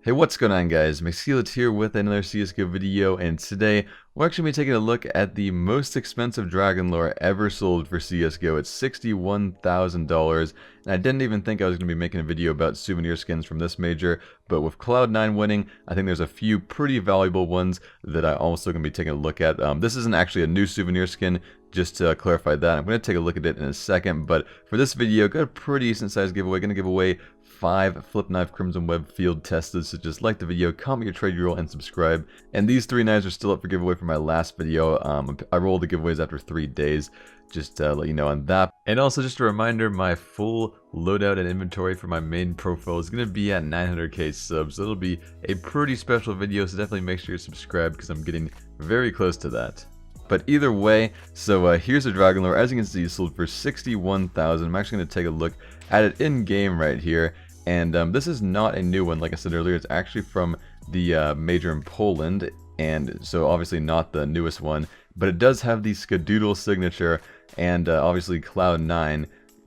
Hey, what's going on, guys? Mcskillet here with another CSGO video, and today we're actually going to be taking a look at the most expensive dragon lore ever sold for CSGO. It's $61,000, and I didn't even think I was going to be making a video about souvenir skins from this major, but with Cloud9 winning, I think there's a few pretty valuable ones that I'm also going to be taking a look at. This isn't actually a new souvenir skin, just to clarify that. I'm going to take a look at it in a second, but for this video, got a pretty decent sized giveaway. Going to give away 5 Flip Knife Crimson Web field tested, so just like the video, comment your trade roll, and subscribe. And these 3 knives are still up for giveaway from my last video. I rolled the giveaways after 3 days, just to let you know on that. And also just a reminder, my full loadout and inventory for my main profile is going to be at 900k subs, so it'll be a pretty special video, so definitely make sure you're subscribed because I'm getting very close to that. But either way, so here's the dragon lore. As you can see, it's sold for $61,000. I'm actually going to take a look at it in game right here. And this is not a new one, like I said earlier. It's actually from the major in Poland, and so obviously not the newest one, but it does have the Skadoodle signature and obviously Cloud9,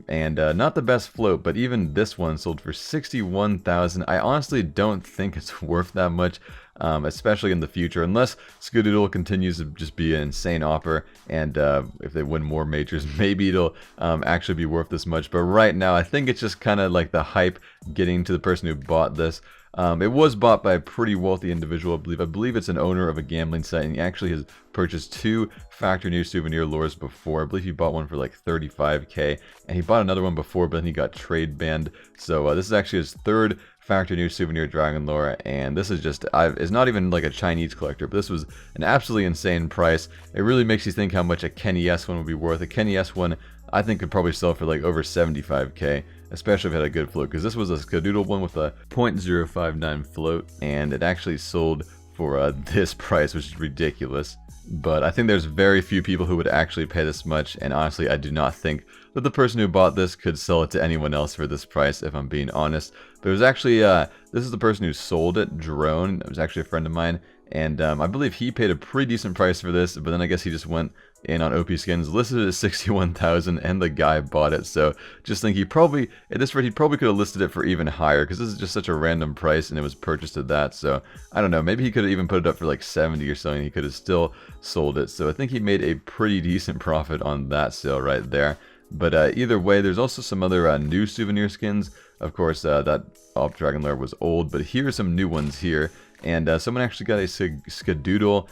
and not the best float, but even this one sold for $61,000. I honestly don't think it's worth that much, especially in the future, unless Skadoodle continues to just be an insane offer, and if they win more majors, maybe it'll actually be worth this much. But right now, I think it's just kind of like the hype getting to the person who bought this. It was bought by a pretty wealthy individual, I believe. I believe it's an owner of a gambling site, and he actually has purchased 2 factory new souvenir lures before. I believe he bought one for like 35k, and he bought another one before, but then he got trade banned. So this is actually his 3rd factory new souvenir dragon lore, and this is just, it's not even like a Chinese collector, but this was an absolutely insane price. It really makes you think how much a Kenny S one would be worth. A Kenny S one, I think, could probably sell for like over 75k, especially if it had a good float, because this was a Skadoodle one with a 0.059 float, and it actually sold for this price, which is ridiculous. But I think there's very few people who would actually pay this much, and honestly, I do not think that the person who bought this could sell it to anyone else for this price, if I'm being honest. But it was actually, this is the person who sold it, Drone. It was actually a friend of mine, and I believe he paid a pretty decent price for this, but then I guess he just went in on OP Skins, listed it at 61,000, and the guy bought it. So just think he probably, at this rate, he probably could have listed it for even higher, because this is just such a random price, and it was purchased at that. So I don't know, maybe he could have even put it up for like 70 or something. He could have still sold it. So I think he made a pretty decent profit on that sale right there. But either way, there's also some other new souvenir skins. Of course, that Op Dragon Lair was old, but here are some new ones here. And someone actually got a Skadoodle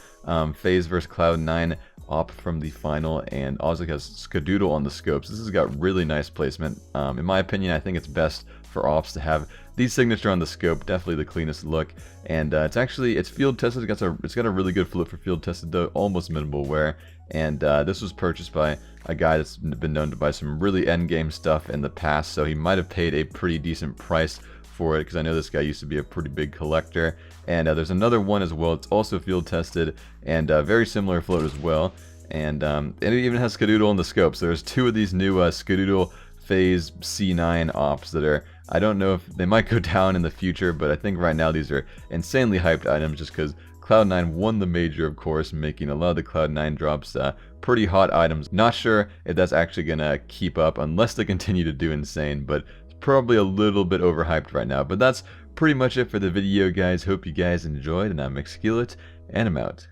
FaZe vs Cloud9 op from the final, and also has Skadoodle on the scopes. This has got really nice placement. In my opinion, I think it's best for ops to have these signature on the scope. Definitely the cleanest look, and it's field tested. It's got a really good float for field tested, though almost minimal wear. And this was purchased by a guy that's been known to buy some really end game stuff in the past, so he might have paid a pretty decent price for it, because I know this guy used to be a pretty big collector. And there's another one as well. It's also field tested and very similar float as well. And it even has Skadoodle on the scope. So there's 2 of these new Skadoodle FaZe C9 ops that are, I don't know if they might go down in the future, but I think right now these are insanely hyped items, just because Cloud9 won the major, of course, making a lot of the Cloud9 drops pretty hot items. Not sure if that's actually gonna keep up unless they continue to do insane, but probably a little bit overhyped right now. But that's pretty much it for the video, guys. Hope you guys enjoyed, and I'm Mcskillet, and I'm out.